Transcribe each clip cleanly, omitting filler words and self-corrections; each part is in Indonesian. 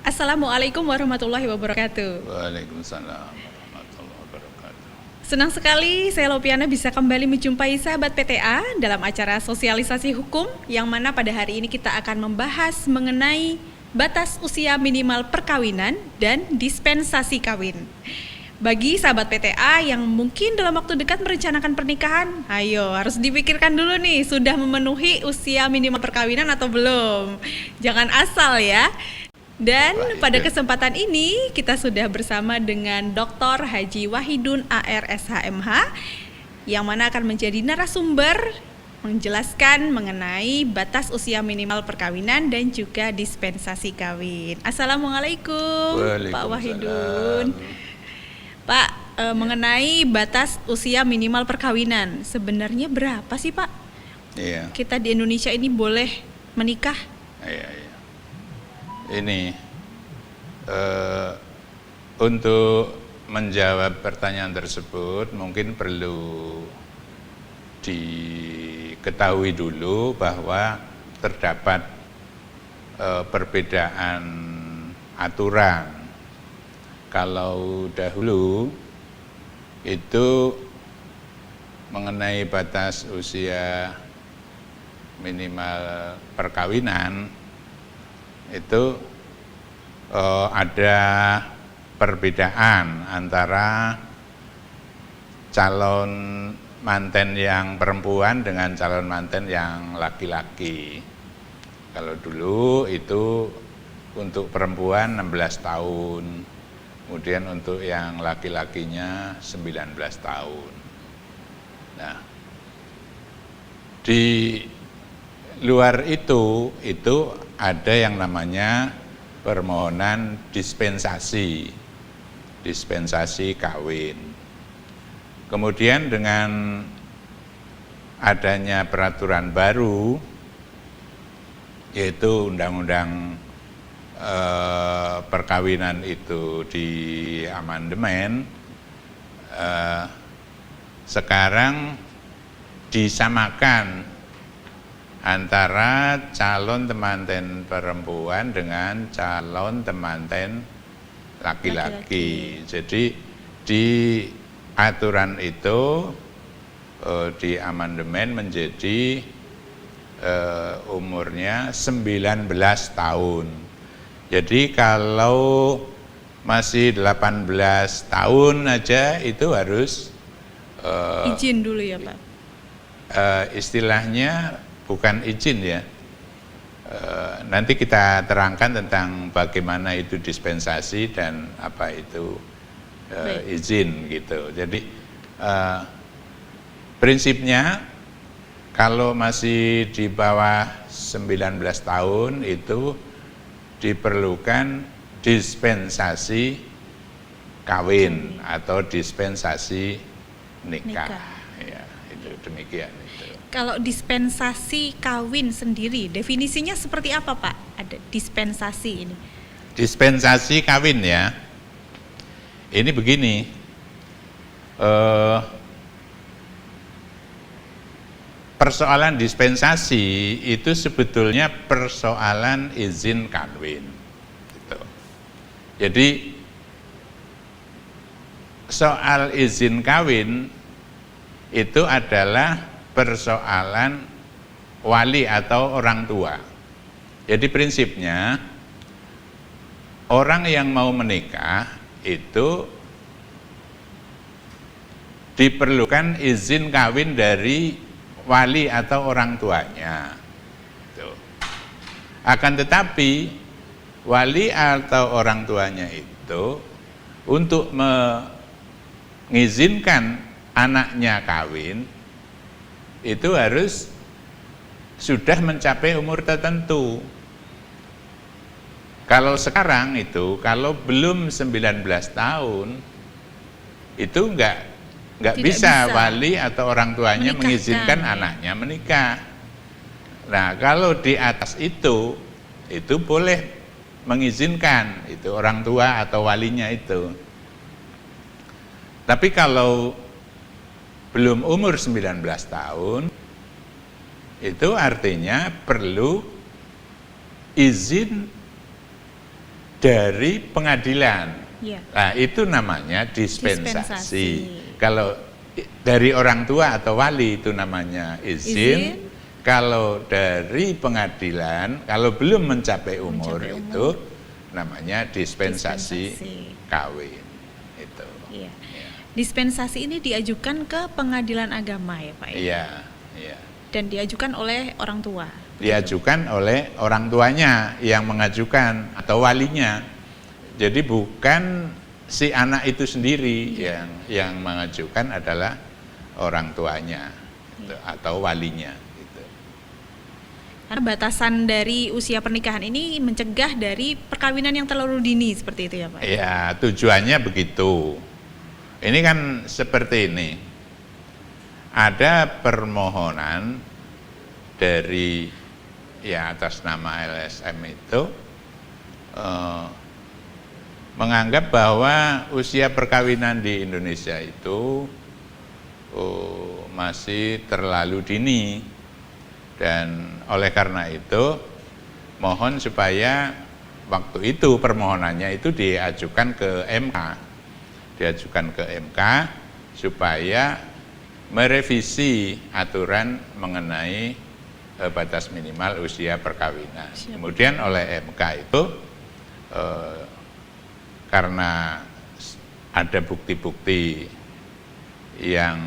Assalamualaikum warahmatullahi wabarakatuh. Waalaikumsalam warahmatullahi wabarakatuh. Senang sekali saya Lopiana bisa kembali menjumpai sahabat PTA dalam acara sosialisasi hukum yang mana pada hari ini kita akan membahas mengenai batas usia minimal perkawinan dan dispensasi kawin. Bagi sahabat PTA yang mungkin dalam waktu dekat merencanakan pernikahan, ayo harus dipikirkan dulu nih, sudah memenuhi usia minimal perkawinan atau belum. Jangan asal ya. Dan pada kesempatan ini kita sudah bersama dengan Dr. Haji Wahidun AR SHMH yang mana akan menjadi narasumber menjelaskan mengenai batas usia minimal perkawinan dan juga dispensasi kawin. Assalamualaikum Pak Wahidun. Pak, mengenai batas usia minimal perkawinan sebenarnya berapa sih Pak? Iya. Kita di Indonesia ini boleh menikah? Iya. Ini untuk menjawab pertanyaan tersebut mungkin perlu diketahui dulu bahwa terdapat perbedaan aturan. Kalau dahulu itu mengenai batas usia minimal perkawinan itu ada perbedaan antara calon manten yang perempuan dengan calon manten yang laki-laki. Kalau dulu itu untuk perempuan 16 tahun, kemudian untuk yang laki-lakinya 19 tahun. Nah, di luar itu ada yang namanya permohonan dispensasi kawin. Kemudian dengan adanya peraturan baru yaitu undang-undang perkawinan itu di amandemen, sekarang disamakan antara calon temanten perempuan dengan calon temanten laki-laki. Jadi di aturan itu di amandemen menjadi umurnya 19 tahun. Jadi kalau masih 18 tahun aja itu harus izin dulu ya Pak? Istilahnya bukan izin ya, nanti kita terangkan tentang bagaimana itu dispensasi dan apa itu izin gitu. Jadi prinsipnya kalau masih di bawah 19 tahun itu diperlukan dispensasi kawin atau dispensasi nikah. Ya, itu demikian. Kalau dispensasi kawin sendiri, definisinya seperti apa Pak? Ada dispensasi ini. Dispensasi kawin ya, ini begini, persoalan dispensasi itu sebetulnya persoalan izin kawin. Gitu. Jadi soal izin kawin itu adalah persoalan wali atau orang tua. Jadi prinsipnya orang yang mau menikah itu diperlukan izin kawin dari wali atau orang tuanya. Akan tetapi wali atau orang tuanya itu untuk mengizinkan anaknya kawin itu harus sudah mencapai umur tertentu. Kalau sekarang itu, kalau belum 19 tahun, itu nggak Tidak bisa bisa wali atau orang tuanya menikahkan, mengizinkan ya. anaknya menikah. Nah, kalau di atas itu boleh mengizinkan, itu orang tua atau walinya itu. Tapi kalau belum umur 19 tahun, itu artinya perlu izin dari pengadilan. Ya. Nah, itu namanya dispensasi. Dispensasi. Kalau dari orang tua atau wali itu namanya izin. Kalau dari pengadilan, kalau belum mencapai umur, itu namanya dispensasi kawin. Itu. Iya. Dispensasi ini diajukan ke pengadilan agama ya Pak? Iya, iya. Dan diajukan oleh orang tua. Diajukan oleh orang tuanya yang mengajukan atau walinya. Jadi bukan si anak itu sendiri yang mengajukan, adalah orang tuanya atau walinya. Gitu. Karena batasan dari usia pernikahan ini mencegah dari perkawinan yang terlalu dini seperti itu ya Pak? Ya, tujuannya begitu. Ini kan seperti ini. Ada permohonan dari atas nama LSM itu menganggap bahwa usia perkawinan di Indonesia itu masih terlalu dini, dan oleh karena itu mohon supaya waktu itu permohonannya itu diajukan ke MK, supaya merevisi aturan mengenai batas minimal usia perkawinan. Kemudian oleh MK itu karena ada bukti-bukti yang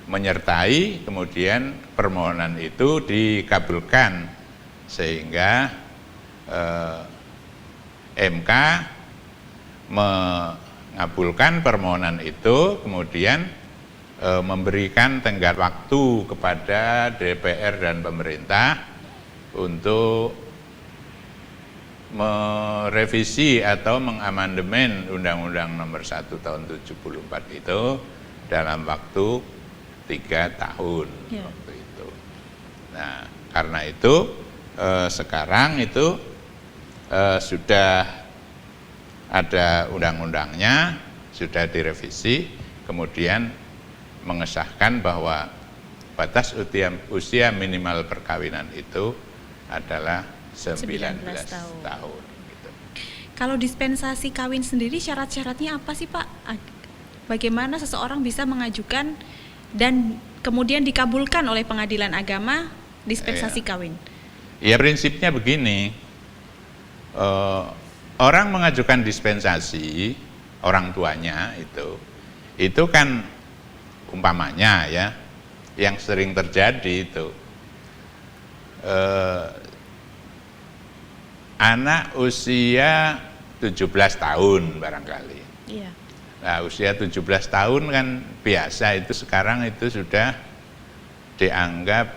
menyertai, kemudian permohonan itu dikabulkan, sehingga MK mengabulkan permohonan itu, kemudian memberikan tenggat waktu kepada DPR dan pemerintah untuk merevisi atau mengamandemen Undang-Undang Nomor 1 Tahun 74 itu dalam waktu 3 tahun waktu itu. Nah, karena itu sekarang itu sudah ada undang-undangnya, sudah direvisi, kemudian mengesahkan bahwa batas usia minimal perkawinan itu adalah 19 tahun. Gitu. Kalau dispensasi kawin sendiri syarat-syaratnya apa sih Pak? Bagaimana seseorang bisa mengajukan dan kemudian dikabulkan oleh pengadilan agama dispensasi kawin? Ya, prinsipnya begini, orang mengajukan dispensasi, orang tuanya itu kan umpamanya ya, yang sering terjadi itu anak usia 17 tahun barangkali. Iya. Nah, usia 17 tahun kan biasa itu sekarang itu sudah dianggap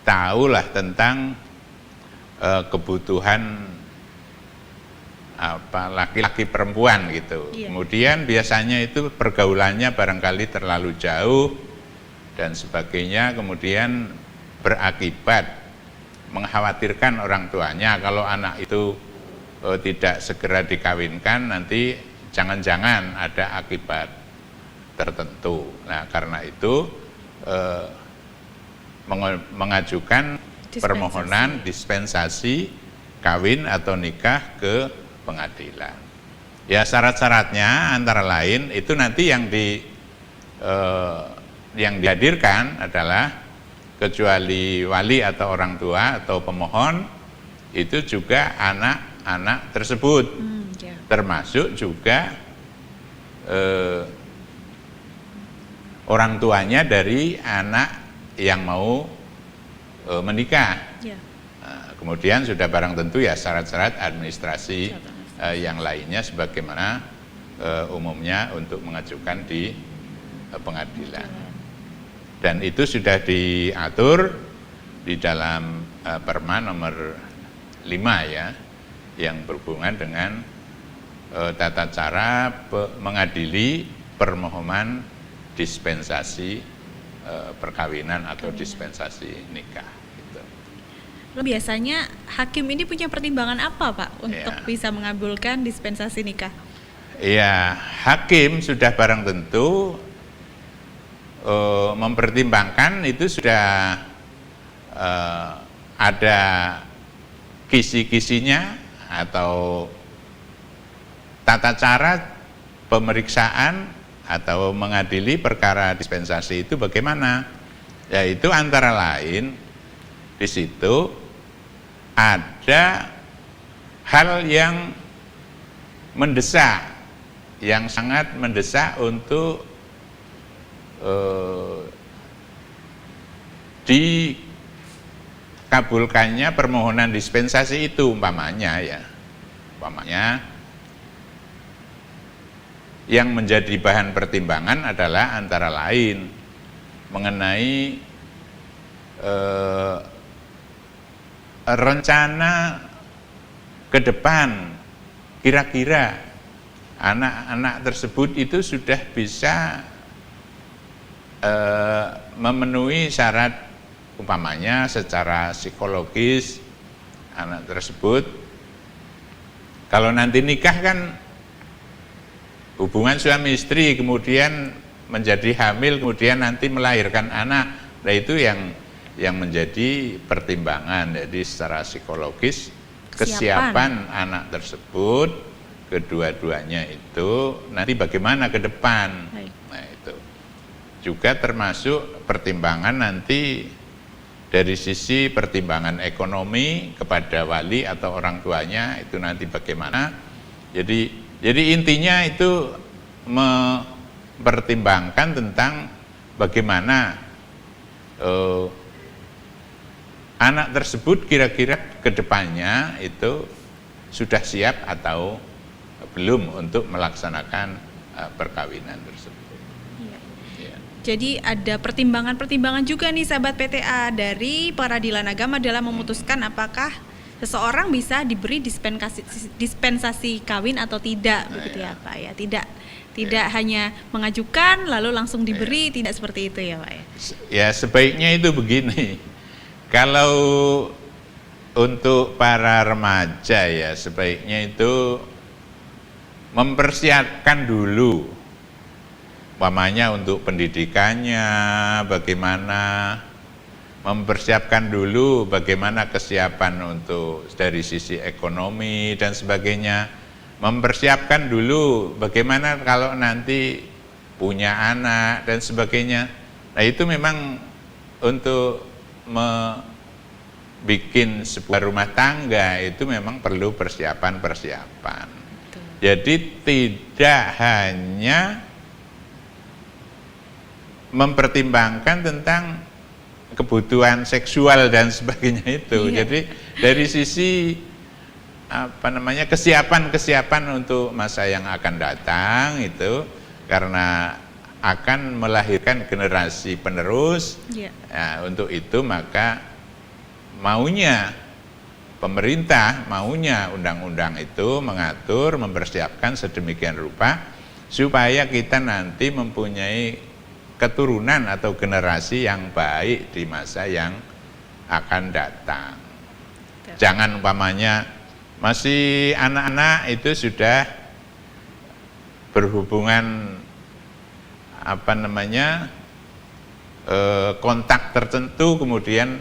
tahulah tentang kebutuhan laki-laki perempuan gitu. Iya. Kemudian biasanya itu pergaulannya barangkali terlalu jauh dan sebagainya, kemudian berakibat mengkhawatirkan orang tuanya kalau anak itu tidak segera dikawinkan, nanti jangan-jangan ada akibat tertentu. Nah, karena itu mengajukan permohonan dispensasi kawin atau nikah ke pengadilan. Ya, syarat-syaratnya antara lain itu nanti yang dihadirkan adalah, kecuali wali atau orang tua atau pemohon, itu juga anak-anak tersebut, termasuk juga orang tuanya dari anak yang mau menikah. Nah, kemudian sudah barang tentu ya syarat-syarat administrasi yang lainnya sebagaimana umumnya untuk mengajukan di pengadilan. Dan itu sudah diatur di dalam Perma nomor 5 ya, yang berhubungan dengan tata cara mengadili permohonan dispensasi perkawinan atau dispensasi nikah. Gitu. Biasanya hakim ini punya pertimbangan apa Pak untuk bisa mengabulkan dispensasi nikah? Iya, hakim sudah barang tentu mempertimbangkan itu sudah ada kisi-kisinya atau tata cara pemeriksaan atau mengadili perkara dispensasi itu bagaimana? Yaitu antara lain di situ ada hal yang mendesak, yang sangat mendesak untuk dikabulkannya permohonan dispensasi itu, umpamanya yang menjadi bahan pertimbangan adalah antara lain mengenai rencana ke depan, kira-kira anak-anak tersebut itu sudah bisa memenuhi syarat, umpamanya secara psikologis anak tersebut kalau nanti nikah kan hubungan suami istri, kemudian menjadi hamil, kemudian nanti melahirkan anak. Nah itu yang menjadi pertimbangan. Jadi secara psikologis kesiapan anak tersebut, kedua-duanya itu nanti bagaimana ke depan. Nah itu juga termasuk pertimbangan nanti dari sisi pertimbangan ekonomi kepada wali atau orang tuanya, itu nanti bagaimana. Jadi intinya itu mempertimbangkan tentang bagaimana anak tersebut kira-kira ke depannya itu sudah siap atau belum untuk melaksanakan perkawinan tersebut. Ya. Jadi ada pertimbangan-pertimbangan juga nih sahabat PTA dari Peradilan Agama dalam memutuskan apakah seseorang bisa diberi dispensasi kawin atau tidak, begitu ya Pak ya. Tidak hanya mengajukan lalu langsung diberi, tidak seperti itu ya Pak ya. Ya sebaiknya itu begini. Kalau untuk para remaja ya sebaiknya itu mempersiapkan dulu, umpamanya untuk pendidikannya bagaimana, mempersiapkan dulu bagaimana kesiapan untuk dari sisi ekonomi dan sebagainya, mempersiapkan dulu bagaimana kalau nanti punya anak dan sebagainya. Nah itu memang untuk bikin sebuah rumah tangga itu memang perlu persiapan. Jadi tidak hanya mempertimbangkan tentang kebutuhan seksual dan sebagainya itu. Jadi dari sisi kesiapan untuk masa yang akan datang itu, karena akan melahirkan generasi penerus. Nah, untuk itu maka maunya pemerintah, maunya undang-undang itu mengatur, mempersiapkan sedemikian rupa supaya kita nanti mempunyai keturunan atau generasi yang baik di masa yang akan datang. Jangan umpamanya masih anak-anak itu sudah berhubungan kontak tertentu, kemudian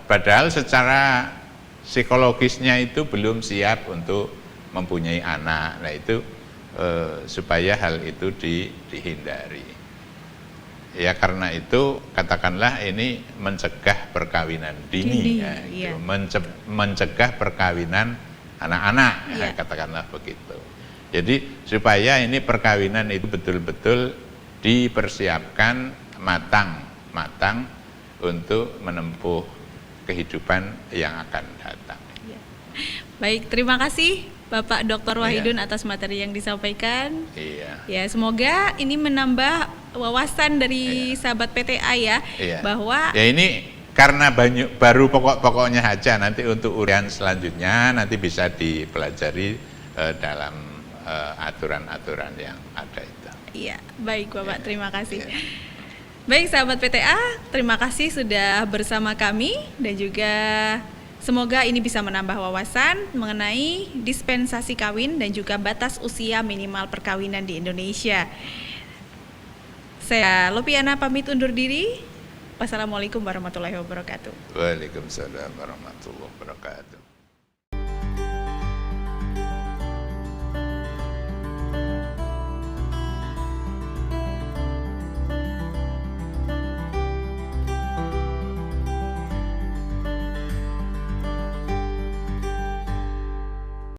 padahal secara psikologisnya itu belum siap untuk mempunyai anak. Nah itu supaya hal itu dihindari. Ya karena itu katakanlah ini mencegah perkawinan dini ya, itu. Mencegah perkawinan anak-anak ya, katakanlah begitu. Jadi supaya ini perkawinan itu betul-betul dipersiapkan matang untuk menempuh kehidupan yang akan datang. Baik, terima kasih Bapak Dr. Wahidun atas materi yang disampaikan. Ya, semoga ini menambah wawasan dari sahabat PTA ya, bahwa ya ini karena baru pokok-pokoknya aja, nanti untuk urian selanjutnya nanti bisa dipelajari dalam aturan-aturan yang ada itu. Iya, baik Bapak, terima kasih. Ya. Baik sahabat PTA, terima kasih sudah bersama kami dan juga semoga ini bisa menambah wawasan mengenai dispensasi kawin dan juga batas usia minimal perkawinan di Indonesia. Saya Lopiana pamit undur diri. Wassalamualaikum warahmatullahi wabarakatuh. Waalaikumsalam warahmatullahi wabarakatuh.